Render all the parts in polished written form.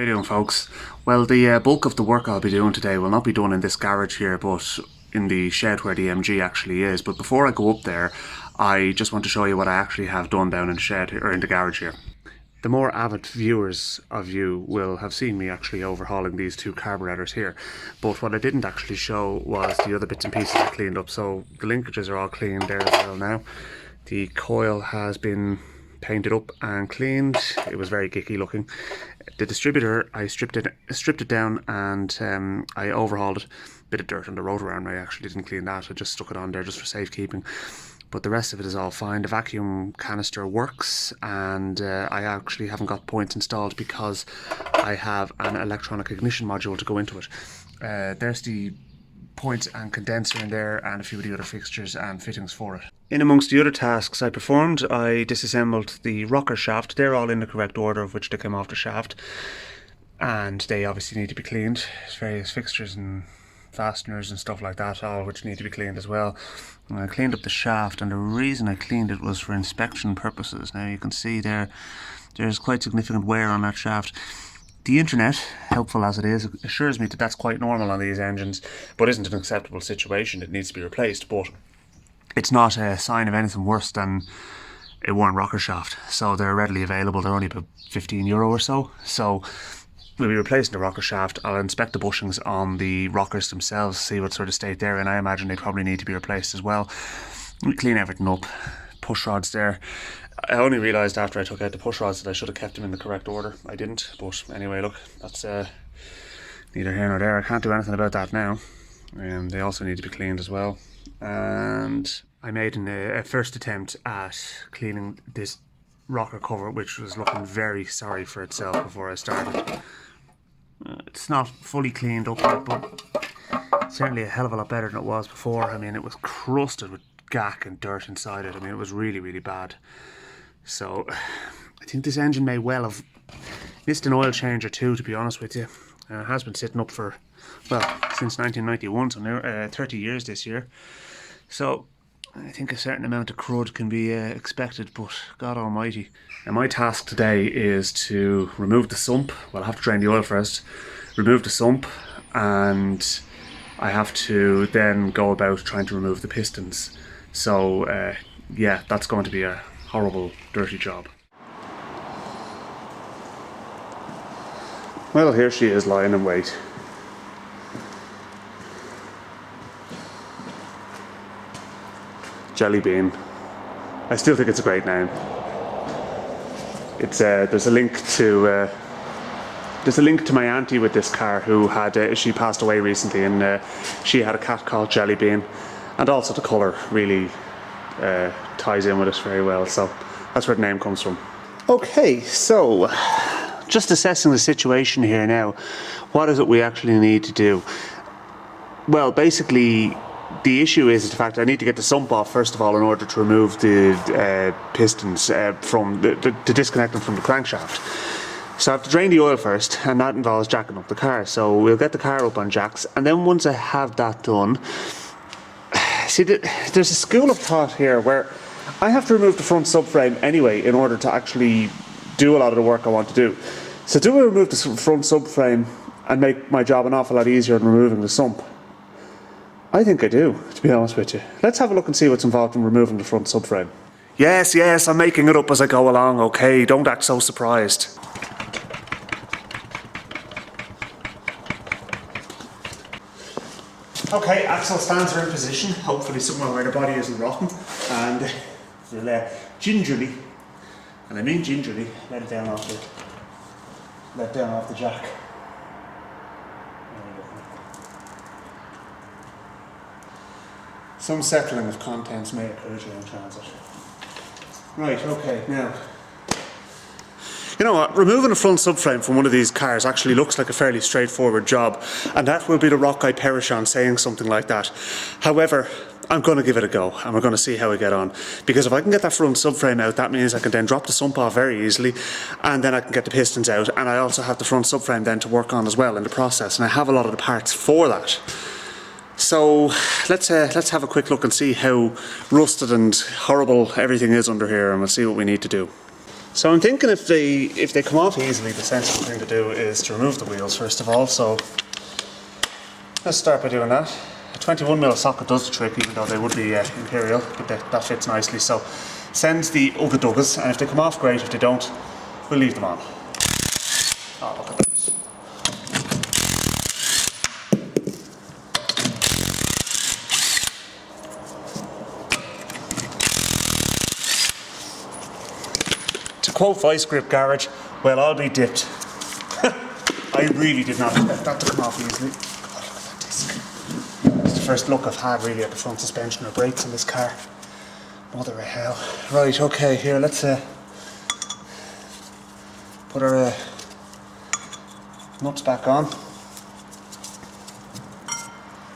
you doing, folks? Well, the bulk of the work I'll be doing today will not be done in this garage here, but in the shed where the MG actually is. But before I go up there, I just want to show you what I actually have done down in the shed, or in the garage here. The more avid viewers of you will have seen me actually overhauling these two carburetors here. But what I didn't actually show was the other bits and pieces I cleaned up. So the linkages are all clean there as well now. The coil has been painted up and cleaned. It was very gicky looking. The distributor, I stripped it down, and I overhauled it. Bit of dirt on the rotor arm. I actually didn't clean that. I just stuck it on there just for safekeeping. But the rest of it is all fine. The vacuum canister works, and I actually haven't got points installed because I have an electronic ignition module to go into it. There's the point and condenser in there, and a few of the other fixtures and fittings for it. In amongst the other tasks I performed, I disassembled the rocker shaft. They're all in the correct order of which they came off the shaft, and they obviously need to be cleaned. There's various fixtures and fasteners and stuff like that, all which need to be cleaned as well. And I cleaned up the shaft, and the reason I cleaned it was for inspection purposes. Now you can see there's quite significant wear on that shaft. The internet, helpful as it is, assures me that that's quite normal on these engines, but isn't an acceptable situation. It needs to be replaced, but it's not a sign of anything worse than a worn rocker shaft. So they're readily available. They're only about €15 or so. So we'll be replacing the rocker shaft. I'll inspect the bushings on the rockers themselves, see what sort of state they're in. I imagine they probably need to be replaced as well. We clean everything up. Push rods there. I only realised after I took out the push rods that I should have kept them in the correct order. I didn't, but anyway, look, that's neither here nor there. I can't do anything about that now. They also need to be cleaned as well. And I made a first attempt at cleaning this rocker cover, which was looking very sorry for itself before I started. It's not fully cleaned up yet, but certainly a hell of a lot better than it was before. I mean, it was crusted with gack and dirt inside it. I mean, it was really, really bad. So I think this engine may well have missed an oil change or two, to be honest with you. It has been sitting up for, well, since 1991, so near 30 years this year. So I think a certain amount of crud can be expected, but God almighty. And my task today is to remove the sump. Well, I have to drain the oil first, remove the sump, and I have to then go about trying to remove the pistons. So yeah, that's going to be a horrible, dirty job. Well, here she is lying in wait. Jelly Bean. I still think it's a great name. It's there's a link to my auntie with this car who had she passed away recently, and she had a cat called Jelly Bean, and also the colour really ties in with it very well, so that's where the name comes from. Okay, so just assessing the situation here now. What is it we actually need to do? Well, basically the issue is the fact that I need to get the sump off first of all in order to remove the pistons from to disconnect them from the crankshaft. So I have to drain the oil first, and that involves jacking up the car. So we'll get the car up on jacks, and then once I have that done, see, there's a school of thought here where I have to remove the front subframe anyway in order to actually do a lot of the work I want to do. So do I remove the front subframe and make my job an awful lot easier than removing the sump? I think I do, to be honest with you. Let's have a look and see what's involved in removing the front subframe. Yes, I'm making it up as I go along, okay? Don't act so surprised. Okay, axle stands are in position, hopefully somewhere where the body isn't rotten, and we'll gingerly, and I mean gingerly, let it down off the jack. Some settling of contents may occur during transit. Right, okay, now, you know what, removing a front subframe from one of these cars actually looks like a fairly straightforward job, and that will be the rock I perish on saying something like that. However, I'm going to give it a go, and we're going to see how we get on. Because if I can get that front subframe out, that means I can then drop the sump off very easily, and then I can get the pistons out, and I also have the front subframe then to work on as well in the process, and I have a lot of the parts for that. So let's have a quick look and see how rusted and horrible everything is under here, and we'll see what we need to do. So I'm thinking if they come off easily, the sensible thing to do is to remove the wheels first of all. So let's start by doing that. A 21mm socket does the trick, even though they would be imperial, but that fits nicely. So send the Ugga Duggas, and if they come off, great. If they don't, we'll leave them on. Oh, look at this. To quote Vice Grip Garage, well, I'll be dipped. I really did not expect that to come off easily. Oh, look at that disc. It's the first look I've had really at the front suspension or brakes in this car. Mother of hell. Right, okay, here, let's put our nuts back on.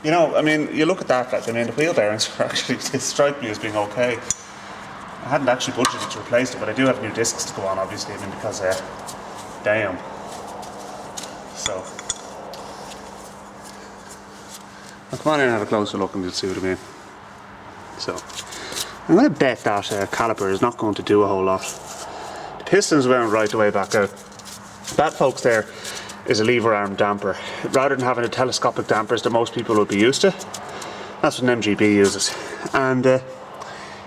You know, I mean, you look at that, like, I mean, the wheel bearings are actually, they strike me as being okay. I hadn't actually budgeted to replace them, but I do have new discs to go on, obviously, I mean, because, damn. So. Well, come on in and have a closer look and you'll see what I mean. So. I'm going to bet that caliper is not going to do a whole lot. The pistons went right the way back out. That, folks, there is a lever arm damper. Rather than having the telescopic dampers that most people would be used to, that's what an MGB uses. And,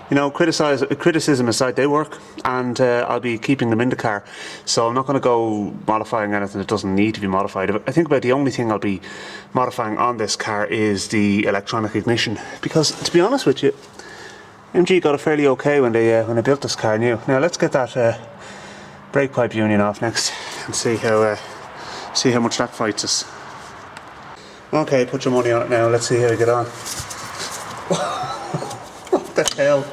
you know, criticism aside, they work, and I'll be keeping them in the car. So I'm not going to go modifying anything that doesn't need to be modified. I think about the only thing I'll be modifying on this car is the electronic ignition. Because, to be honest with you, MG got it fairly okay when they built this car new. Now let's get that brake pipe union off next and see how much that fights us. Okay, put your money on it now. Let's see how we get on. What the hell?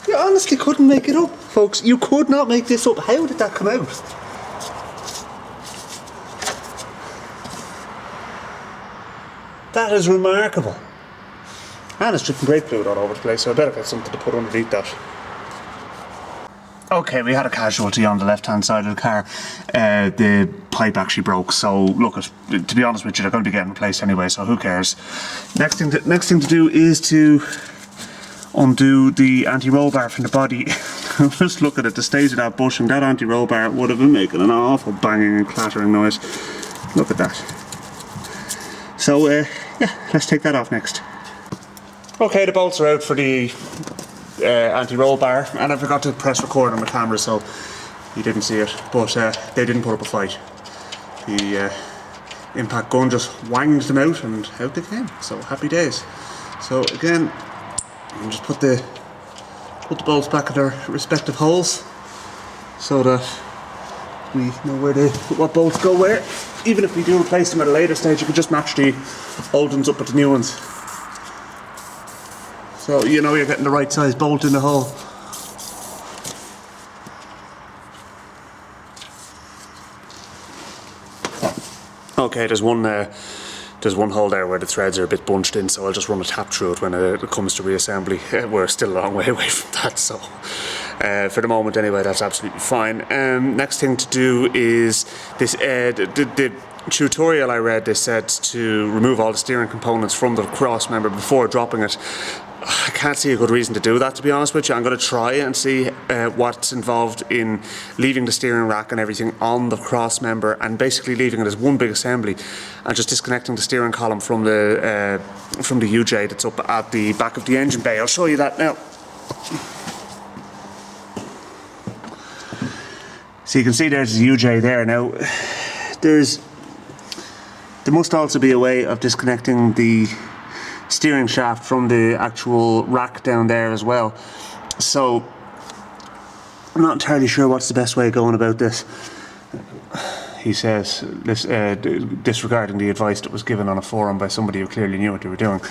You honestly couldn't make it up, folks. You could not make this up. How did that come out? That is remarkable. And it's dripping brake fluid all over the place, so I better get something to put underneath that. Okay, we had a casualty on the left-hand side of the car. The pipe actually broke, so look, to be honest with you, they're going to be getting replaced anyway, so who cares? Next thing to do is to undo the anti-roll bar from the body. Just look at it, the state of that bushing. That anti-roll bar would have been making an awful banging and clattering noise. Look at that. So, yeah, let's take that off next. Okay, the bolts are out for the anti-roll bar, and I forgot to press record on the camera, so you didn't see it, but they didn't put up a fight. The impact gun just wanged them out, and out they came, so happy days. So again, I'll just put the bolts back at their respective holes, so that we know what bolts go where. Even if we do replace them at a later stage, you can just match the old ones up with the new ones. So you know you're getting the right size bolt in the hole. Okay, there's one hole there where the threads are a bit bunched in, so I'll just run a tap through it when it comes to reassembly. We're still a long way away from that, so for the moment anyway, that's absolutely fine. Next thing to do is this. The tutorial I read, they said to remove all the steering components from the cross member before dropping it. I can't see a good reason to do that, to be honest with you. I'm going to try and see what's involved in leaving the steering rack and everything on the cross member and basically leaving it as one big assembly and just disconnecting the steering column from the UJ that's up at the back of the engine bay. I'll show you that now. So you can see there's the UJ there. Now there must also be a way of disconnecting the steering shaft from the actual rack down there as well. So I'm not entirely sure what's the best way of going about this. He says, disregarding the advice that was given on a forum by somebody who clearly knew what they were doing.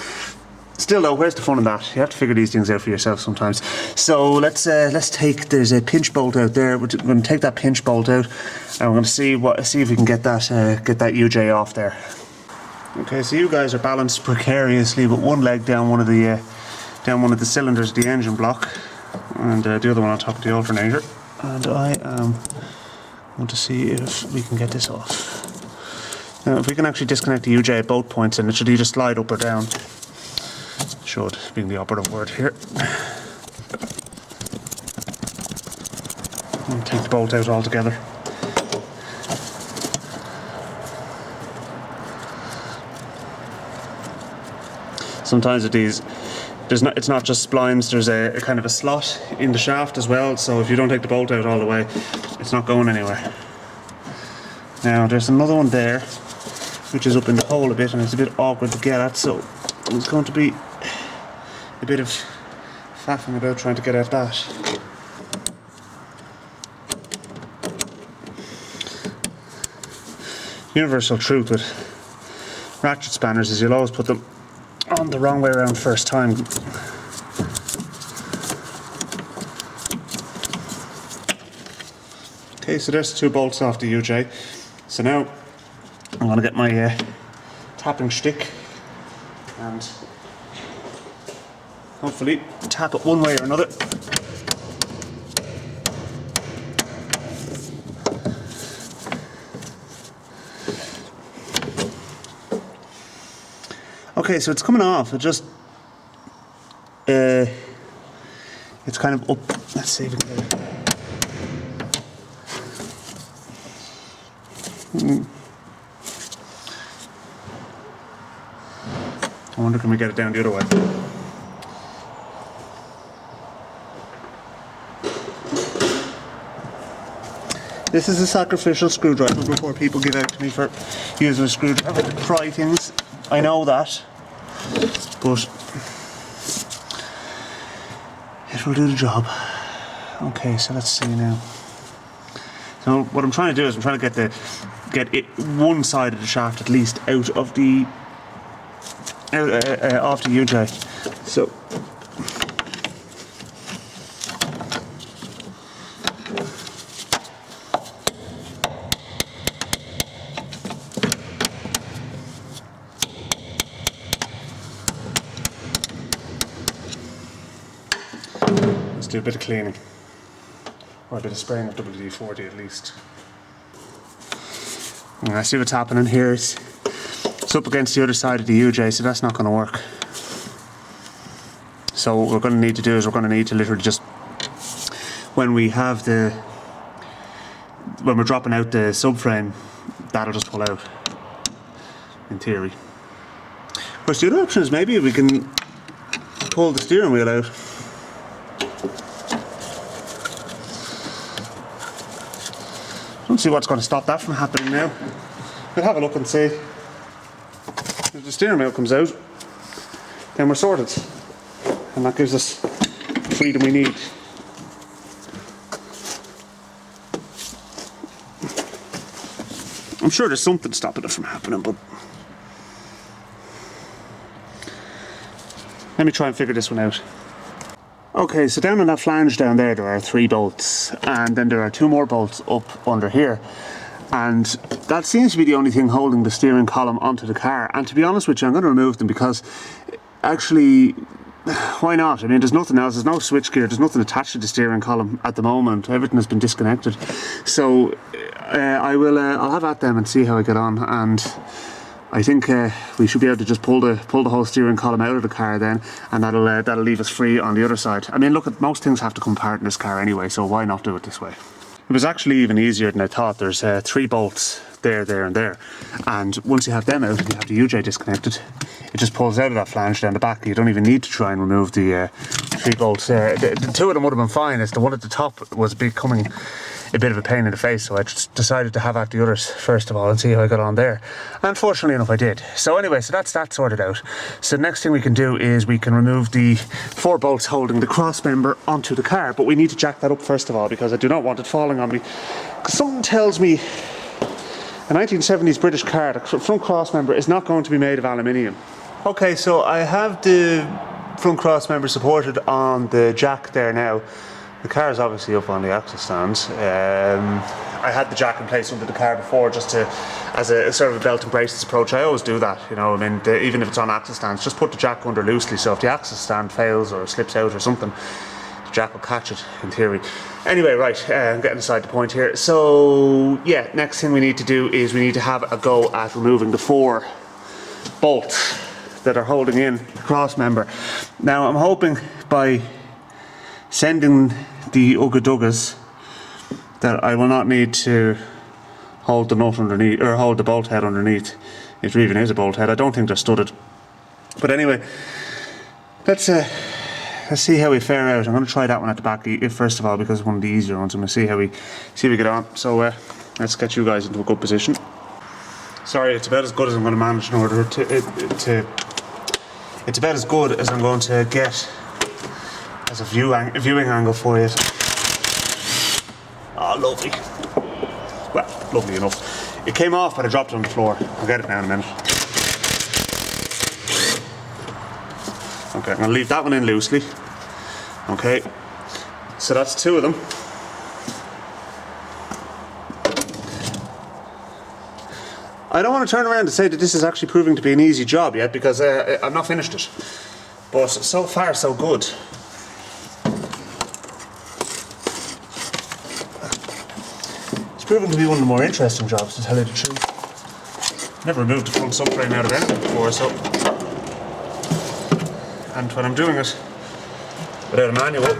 Still though, where's the fun in that? You have to figure these things out for yourself sometimes. So let's take, there's a pinch bolt out there. We're going to take that pinch bolt out and we're going to see if we can get that UJ off there. Okay, so you guys are balanced precariously with one leg down one of the cylinders of the engine block, and the other one on top of the alternator. And I am going to see if we can get this off. Now if we can actually disconnect the UJ at both points, and it should either slide up or down. Should, being the operative word here. And take the bolt out altogether. Sometimes with these, it's not just splines, there's a kind of a slot in the shaft as well, so if you don't take the bolt out all the way, it's not going anywhere. Now there's another one there, which is up in the hole a bit, and it's a bit awkward to get at, so it's going to be a bit of faffing about trying to get at that. Universal truth with ratchet spanners is you'll always put them on the wrong way around first time. Okay, so there's 2 bolts off the UJ. So now I'm going to get my tapping stick and hopefully tap it one way or another. Okay, so it's coming off. It just it's kind of up. Let's see if we can get it. I wonder, can we get it down the other way? This is a sacrificial screwdriver before people give out to me for using a screwdriver to pry things. I know that, but it will do the job. Okay, so let's see now. So what I'm trying to do is I'm trying to get it one side of the shaft at least out of the off the UJ. So do a bit of cleaning, or a bit of spraying of WD-40 at least. And I see what's happening here. It's up against the other side of the UJ, so that's not going to work. So what we're going to need to do is we're going to need to literally just, when we're dropping out the subframe, that'll just pull out, in theory. Of course, the other option is maybe we can pull the steering wheel out. Don't see what's going to stop that from happening now. We'll have a look and see. If the steering wheel comes out, then we're sorted. And that gives us the freedom we need. I'm sure there's something stopping it from happening, but let me try and figure this one out. Okay, so down on that flange down there are 3 bolts, and then there are 2 more bolts up under here, and that seems to be the only thing holding the steering column onto the car. And to be honest with you, I'm going to remove them because actually, why not? I mean, there's nothing else, there's no switchgear, there's nothing attached to the steering column at the moment. Everything has been disconnected. So I'll have at them and see how I get on, and I think we should be able to just pull the whole steering column out of the car then, and that'll leave us free on the other side. I mean, look, most things have to come apart in this car anyway, so why not do it this way? It was actually even easier than I thought. There's 3 bolts there, there and there, and once you have them out and you have the UJ disconnected, it just pulls out of that flange down the back. You don't even need to try and remove the 3 bolts. The 2 of them would have been fine. It's the one at the top was becoming a bit of a pain in the face, so I just decided to have at the others first of all and see how I got on there. And fortunately enough I did. So anyway, so that's that sorted out. So the next thing we can do is we can remove the 4 bolts holding the cross member onto the car, but we need to jack that up first of all because I do not want it falling on me. Because something tells me a 1970s British car, the front cross member is not going to be made of aluminium. Okay, so I have the front cross member supported on the jack there now. The car is obviously up on the axle stands. I had the jack in place under the car before just as a sort of a belt and braces approach. I always do that, you know. I mean, even if it's on axle stands, just put the jack under loosely, so if the axle stand fails or slips out or something, Jack will catch it in theory. Anyway, right, I'm getting aside the point here. So yeah, next thing we need to do is we need to have a go at removing the 4 bolts that are holding in the cross member. Now I'm hoping by sending the Ugga Duggas that I will not need to hold the nut underneath, or hold the bolt head underneath, if there even is a bolt head. I don't think they're studded. But anyway, let's see how we fare out. I'm going to try that one at the back first of all, because it's one of the easier ones. I'm going to see how we get on. So let's get you guys into a good position. Sorry, it's about as good as I'm going to manage in order to it's about as good as I'm going to get as a viewing angle for you. Oh, lovely. Well, lovely enough. It came off, but I dropped it on the floor. I'll get it now in a minute. Okay, I'm going to leave that one in loosely. Okay, so that's 2 of them. I don't want to turn around and say that this is actually proving to be an easy job yet, because I've not finished it. But so far, so good. It's proven to be one of the more interesting jobs, to tell you the truth. Never removed the front subframe out of anything before, so. And when I'm doing it without a manual.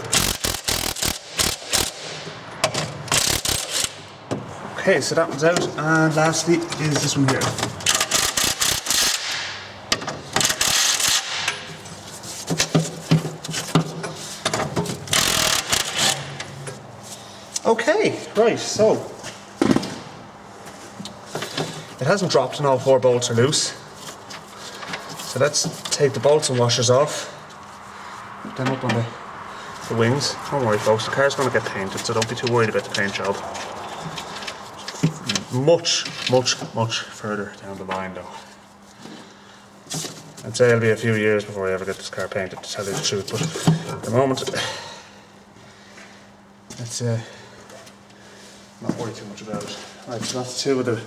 Okay, so that one's out, and lastly is this one here. Okay, right, so it hasn't dropped and all 4 bolts are loose. So let's take the bolts and washers off. Put them up on the wings. Don't worry folks, the car's going to get painted, so don't be too worried about the paint job. Much further down the line though. I'd say it'll be a few years before I ever get this car painted, to tell you the truth, but at the moment, let's not worry too much about it. Right, so that's 2 of the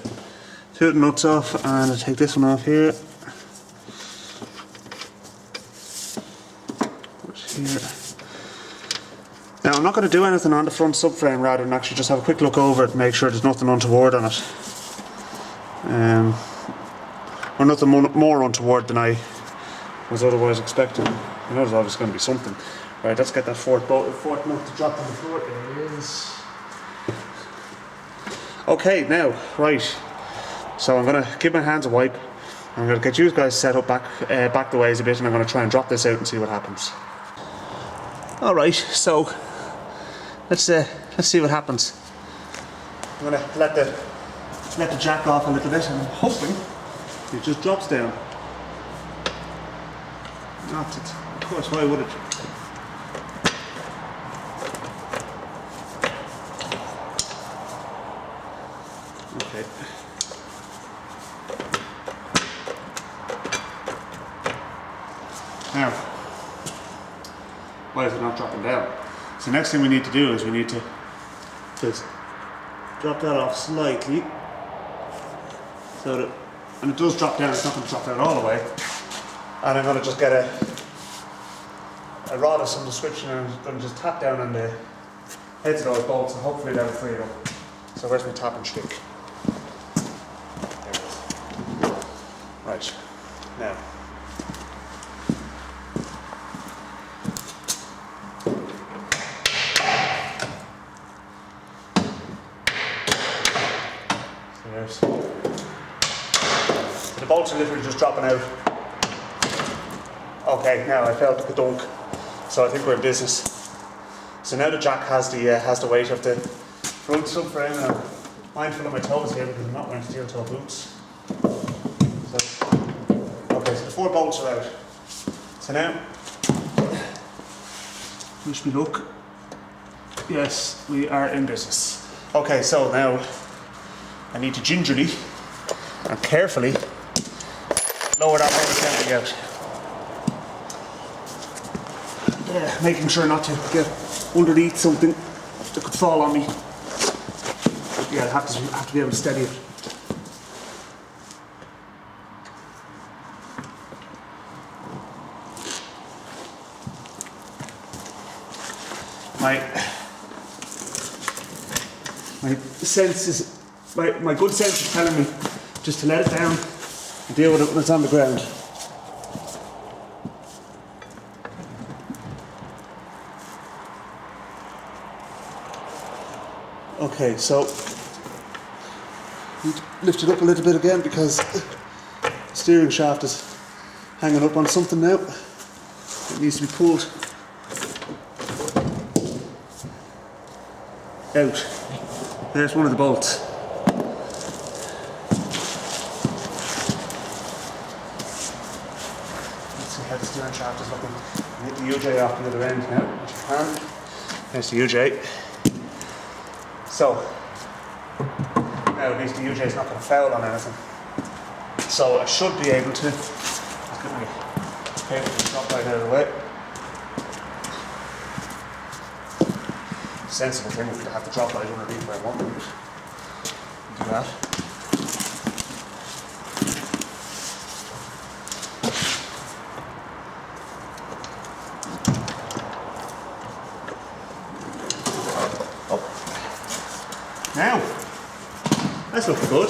nuts off, and I'll take this one off here. Here. Now I'm not going to do anything on the front subframe, rather than actually just have a quick look over it and make sure there's nothing untoward on it. Or nothing more untoward than I was otherwise expecting. I know there's obviously going to be something. Right, let's get that fourth nut to drop on the floor. There it is. Okay, now, right. So I'm going to give my hands a wipe. I'm going to get you guys set up back the ways a bit, and I'm going to try and drop this out and see what happens. Alright, so let's see what happens. I'm going to let the jack off a little bit, and I'm hoping it just drops down. Not it. Of course, why would it? Okay. Now, why is it not dropping down? So next thing we need to do is we need to just drop that off slightly, so that when it does drop down, it's not going to drop down all the way. And I'm going to just get a rod of some description, and I'm going to just tap down on the heads of those bolts, and hopefully that'll free it up. So where's my tapping stick? There it is. Right, now. So the bolts are literally just dropping out. Okay, now I felt like a dunk, so I think we're in business. So now the jack has the weight of the front subframe, and I'm mindful of my toes here because I'm not wearing steel toe boots. So, okay, so the 4 bolts are out. So now, wish me luck. Yes, we are in business. Okay, so now I need to gingerly and carefully lower that whole assembly out. Making sure not to get underneath something that could fall on me. Yeah, I have to be able to steady it. my good sense is telling me just to let it down and deal with it when it's on the ground. Okay, so lift it up a little bit again because the steering shaft is hanging up on something now. It needs to be pulled out. There's one of the bolts. Let's see how the steering shaft is looking. Get the UJ off the other end now. There's the UJ. So, now at least the UJ is not going to foul on anything. So I should be able to, let's get my paper and drop right out of the way. Sensible thing would be to have the drop light underneath where I want it. Do that. Now, that's looking good.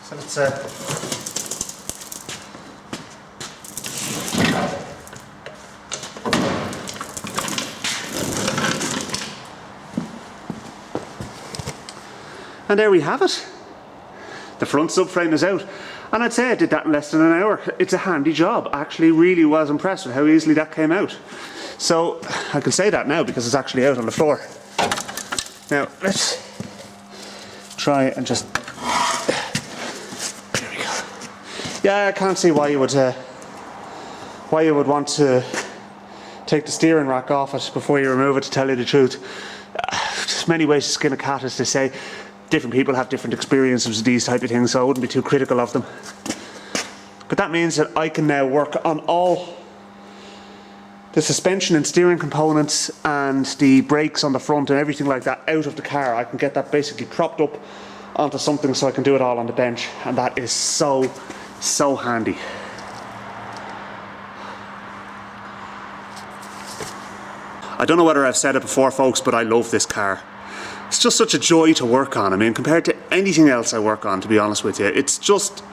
So let's and there we have it. The front subframe is out. And I'd say I did that in less than an hour. It's a handy job. I actually really was impressed with how easily that came out. So I can say that now because it's actually out on the floor. Now let's try and just, there we go. Yeah, I can't see why you would want to take the steering rack off it before you remove it, to tell you the truth. There's many ways to skin a cat, as they say. Different people have different experiences with these type of things, so I wouldn't be too critical of them. But that means that I can now work on all the suspension and steering components and the brakes on the front and everything like that out of the car. I can get that basically propped up onto something so I can do it all on the bench, and that is so handy. I don't know whether I've said it before, folks, but I love this car. It's just such a joy to work on. I mean, compared to anything else I work on, to be honest with you, it's just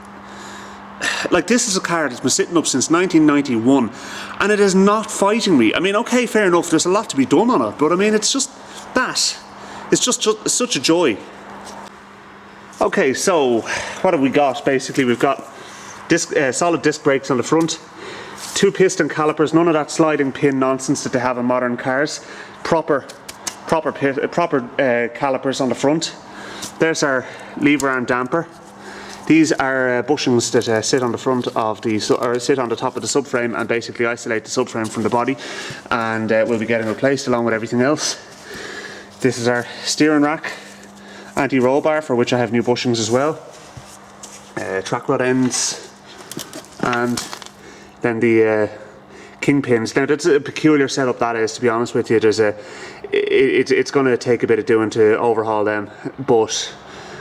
like, this is a car that's been sitting up since 1991 and it is not fighting me. I mean, okay, fair enough, there's a lot to be done on it, but I mean, it's just that. It's just such a joy. Okay, so what have we got? Basically, we've got solid disc brakes on the front, 2 piston calipers, none of that sliding pin nonsense that they have in modern cars. Proper calipers on the front. There's our lever arm damper. These are bushings that sit on the front of sit on the top of the subframe and basically isolate the subframe from the body, and will be getting replaced along with everything else. This is our steering rack, anti-roll bar, for which I have new bushings as well. Track rod ends, and then the kingpins. Now that's a peculiar setup, that is, to be honest with you. It's going to take a bit of doing to overhaul them, but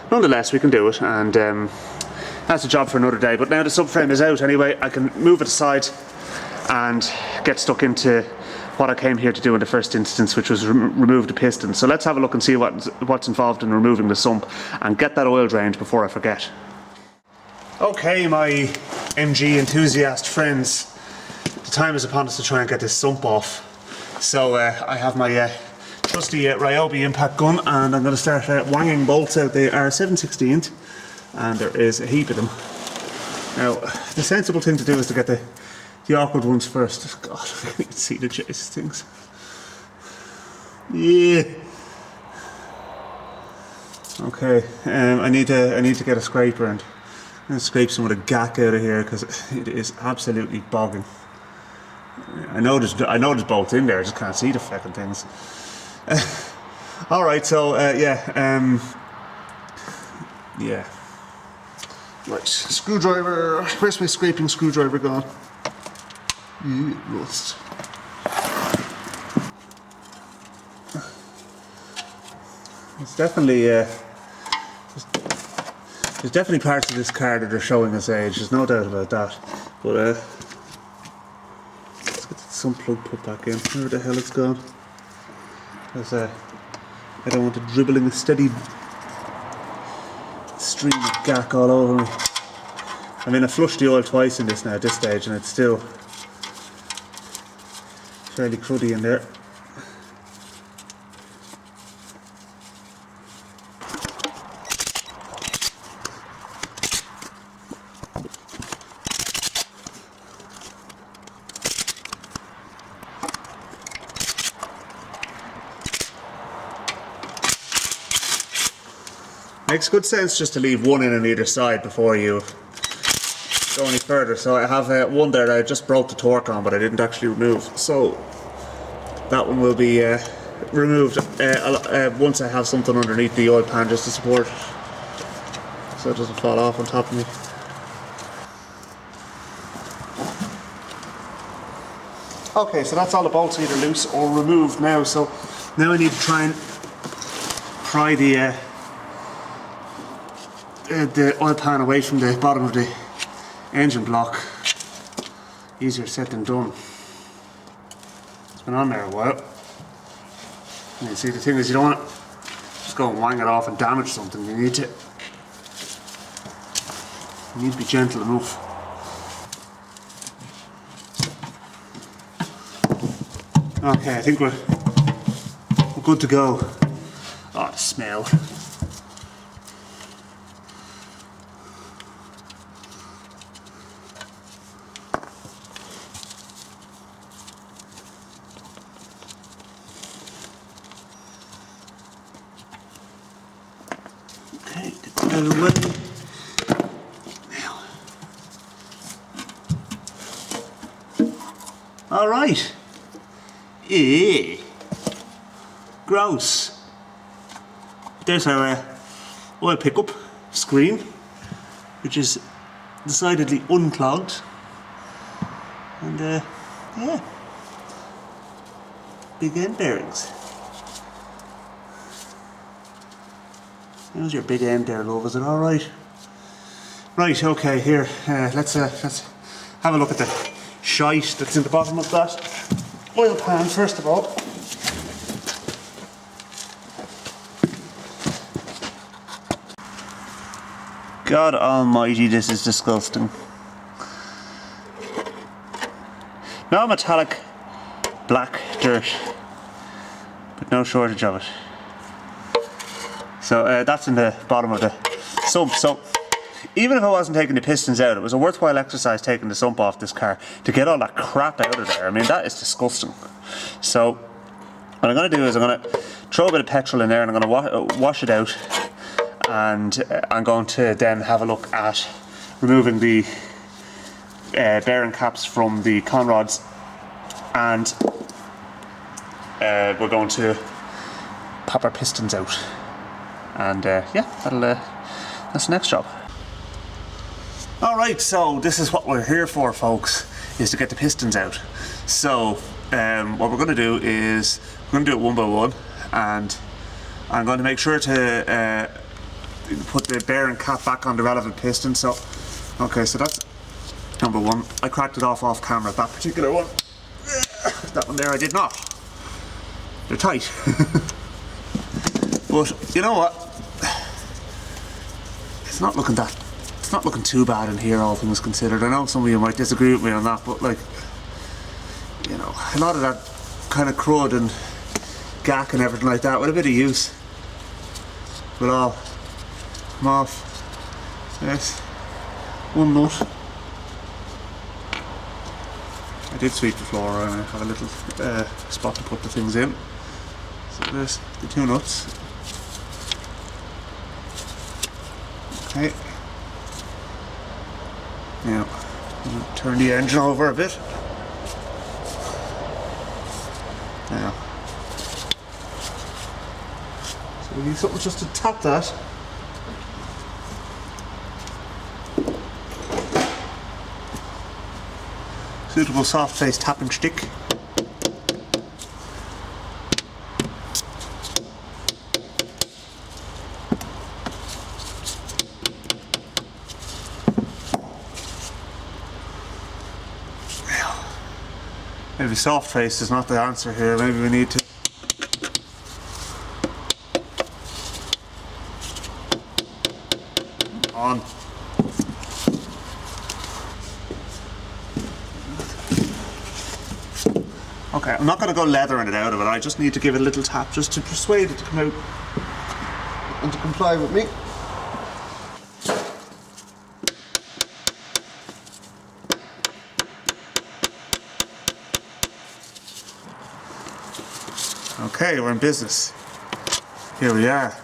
nonetheless we can do it, and that's a job for another day. But now the subframe is out anyway, I can move it aside and get stuck into what I came here to do in the first instance, which was remove the piston. So let's have a look and see what's involved in removing the sump and get that oil drained before I forget. Okay, my MG enthusiast friends, the time is upon us to try and get this sump off. So I have my trusty Ryobi impact gun, and I'm going to start wanging bolts out. They are 7/16, and there is a heap of them. Now, the sensible thing to do is to get the awkward ones first. God, I can't even see the chase things. Yeah. Okay, I need to get a scraper and scrape some of the gack out of here because it is absolutely bogging. I know there's bolts in there, I just can't see the fucking things. Alright, so yeah. Right, screwdriver. Where's my scraping screwdriver gone? Rust. It's definitely there's definitely parts of this car that are showing its age. There's no doubt about that. But sump plug put back in. Where the hell it's gone? Because I don't want it dribbling a steady stream of gack all over me. I mean, I flushed the oil twice in this now at this stage, and it's still fairly cruddy in there. Makes good sense just to leave one in on either side before you go any further. So I have one there that I just broke the torque on, but I didn't actually remove. So that one will be removed once I have something underneath the oil pan just to support it, so it doesn't fall off on top of me. Okay, so that's all the bolts either loose or removed now. So now I need to try and pry the oil pan away from the bottom of the engine block. Easier said than done. It's been on there a while. And you see, the thing is, you don't want to just go and wang it off and damage something. You need to be gentle enough. Okay, I think we're good to go. Oh, the smell. Okay, get that out of the way. Now. All right. Gross. There's our oil pickup screen, which is decidedly unclogged. And yeah, big end bearings. There's your big end there, love. Is it all right? Right. Okay. Here, let's have a look at the shite that's in the bottom of that oil pan first of all. God almighty, this is disgusting. No metallic black dirt, but no shortage of it. So that's in the bottom of the sump. So even if I wasn't taking the pistons out, it was a worthwhile exercise taking the sump off this car to get all that crap out of there. I mean, that is disgusting. So what I'm going to do is I'm going to throw a bit of petrol in there and I'm going to wash it out, and I'm going to then have a look at removing the bearing caps from the conrods, and we're going to pop our pistons out, and yeah, that's the next job. Alright, so this is what we're here for, folks, is to get the pistons out. So what we're going to do is we're going to do it one by one, and I'm going to make sure to put the bearing cap back on the relevant piston. So okay, so that's number one. I cracked it off camera, that particular one. That one there I did not. They're tight. But you know what, it's not looking too bad in here, all things considered. I know some of you might disagree with me on that, but like, you know, a lot of that kind of crud and gack and everything like that with a bit of use will all come off. Yes, one nut. I did sweep the floor and I have a little spot to put the things in. So there's the two nuts. Okay. Now, turn the engine over a bit. Now, so we need something just to tap that. Suitable soft face tapping stick. Maybe soft face is not the answer here. Maybe we need to. On. Okay, I'm not going to go leathering it out of it. I just need to give it a little tap just to persuade it to come out and to comply with me. Okay, we're in business. Here we are.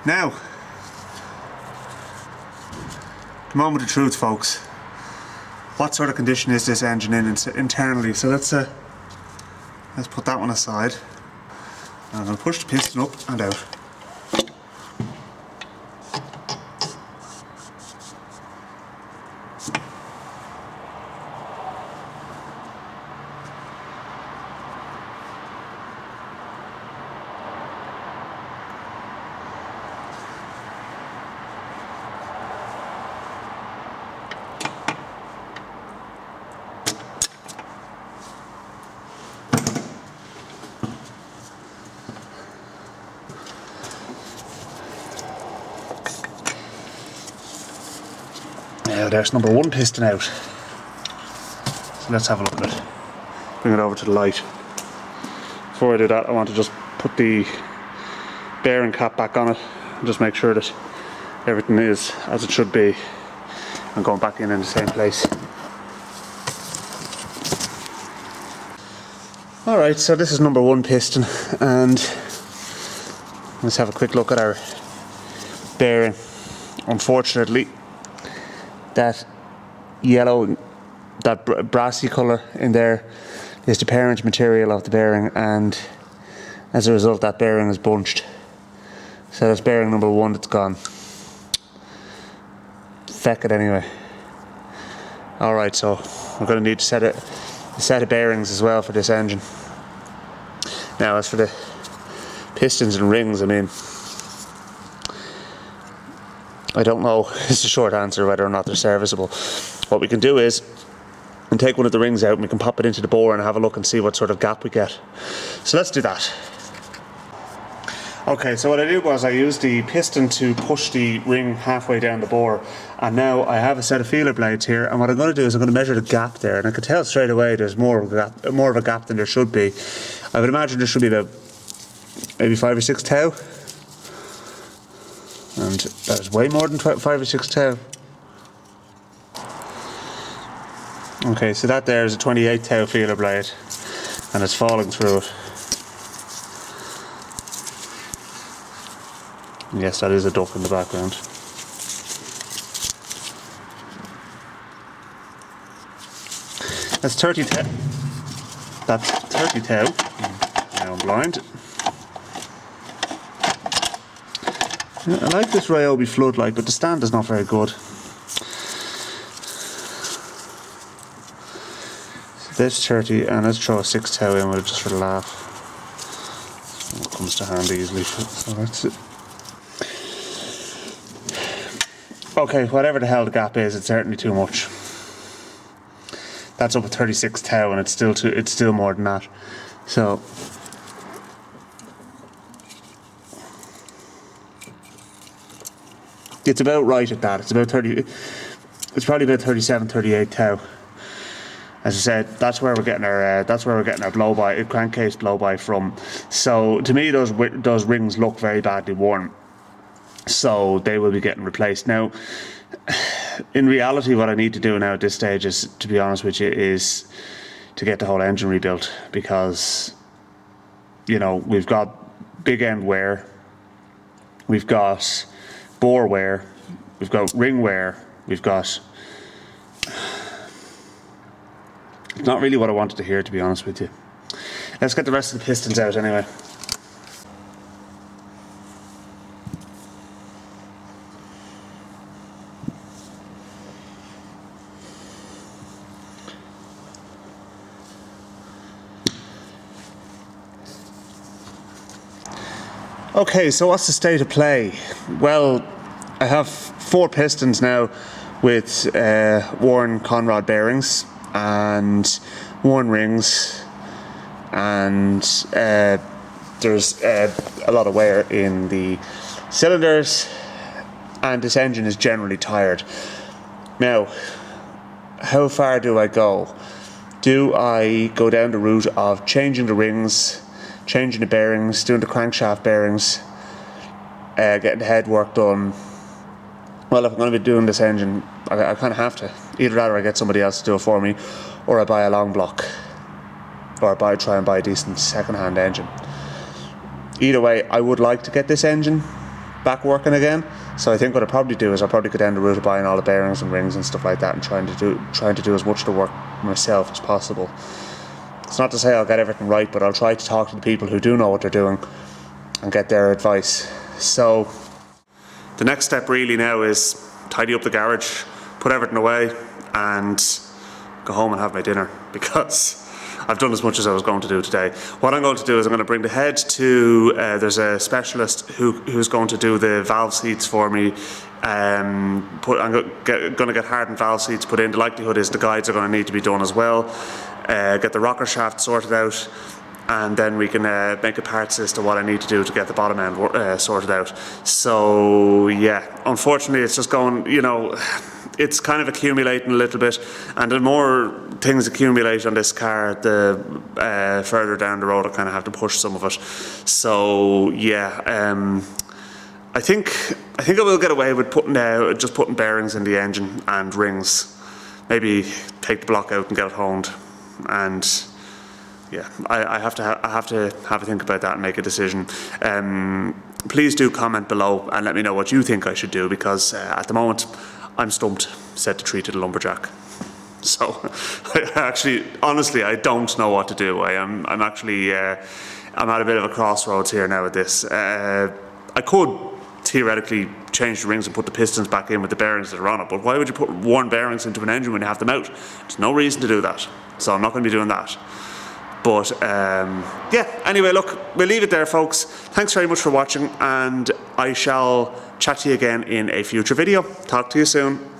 Now, the moment of truth, folks. What sort of condition is this engine in internally? So let's put that one aside. And I'm going to push the piston up and out. Now there's number one piston out. So let's have a look at it. Bring it over to the light. Before I do that, I want to just put the bearing cap back on it and just make sure that everything is as it should be and going back in the same place. Alright, so this is number one piston, and let's have a quick look at our bearing. Unfortunately, that yellow, that brassy colour in there is the parent material of the bearing, and as a result that bearing is bunched. So that's bearing number one that's gone. Feck it anyway. Alright, so we're going to need to set a set of bearings as well for this engine. Now as for the pistons and rings, I mean, I don't know, it's a short answer whether or not they're serviceable. What we can do is we can take one of the rings out and we can pop it into the bore and have a look and see what sort of gap we get. So let's do that. Okay, so what I did was I used the piston to push the ring halfway down the bore, and now I have a set of feeler blades here, and what I'm going to do is I'm going to measure the gap there, and I can tell straight away there's more of a gap than there should be. I would imagine there should be about maybe 5 or 6 thou. And that is way more than 5 or 6 thou. Okay, so that there is a 28 thou feeler blade, and it's falling through it. And yes, that is a duck in the background. That's 30 thou. That's 30 thou. Now I'm blind. I like this Ryobi floodlight, but the stand is not very good. So this 30, and let's throw a 6 thou in with it just for the laugh. It comes to hand easily, so that's it. Okay, whatever the hell the gap is, it's certainly too much. That's up at 36 thou, and it's still more than that. So it's about right at that. It's about 30. It's probably about 37, 38 thou. As I said, that's where we're getting our blow by crankcase blow by from. So to me, those rings look very badly worn. So they will be getting replaced. Now, in reality, what I need to do now at this stage is, to be honest with you, is to get the whole engine rebuilt, because, you know, we've got big end wear, we've got bore wear, we've got ring wear, we've got... It's not really what I wanted to hear, to be honest with you. Let's get the rest of the pistons out anyway. Okay, so what's the state of play? Well, I have 4 pistons now with worn conrod bearings, and worn rings, and there's a lot of wear in the cylinders, and this engine is generally tired. Now, how far do I go? Do I go down the route of changing the rings, changing the bearings, doing the crankshaft bearings, getting the head work done? Well, if I'm going to be doing this engine, I kind of have to. Either that or I get somebody else to do it for me, or I buy a long block, or try and buy a decent second-hand engine. Either way, I would like to get this engine back working again. So I think what I'll probably do is I'll probably go down the route of buying all the bearings and rings and stuff like that, and trying to do as much of the work myself as possible. It's not to say I'll get everything right, but I'll try to talk to the people who do know what they're doing and get their advice. So the next step really now is tidy up the garage, put everything away, and go home and have my dinner, because I've done as much as I was going to do today. What I'm going to do is I'm going to bring the head to, there's a specialist who's going to do the valve seats for me. I'm going to get hardened valve seats put in. The likelihood is the guides are going to need to be done as well. Get the rocker shaft sorted out, and then we can make a parts list of what I need to do to get the bottom end sorted out. So yeah, unfortunately it's just going, you know, it's kind of accumulating a little bit, and the more things accumulate on this car, the further down the road I kind of have to push some of it. So yeah, I think I will get away with just putting bearings in the engine and rings. Maybe take the block out and get it honed, and yeah, I have to have a think about that and make a decision. Please do comment below and let me know what you think I should do, because at the moment I'm stumped, said the treated lumberjack. So honestly, I don't know what to do. I'm actually I'm at a bit of a crossroads here now with this. I could theoretically change the rings and put the pistons back in with the bearings that are on it, but why would you put worn bearings into an engine when you have them out? There's no reason to do that, so I'm not going to be doing that. But yeah, anyway, look, we'll leave it there, folks. Thanks very much for watching, and I shall chat to you again in a future video. Talk to you soon.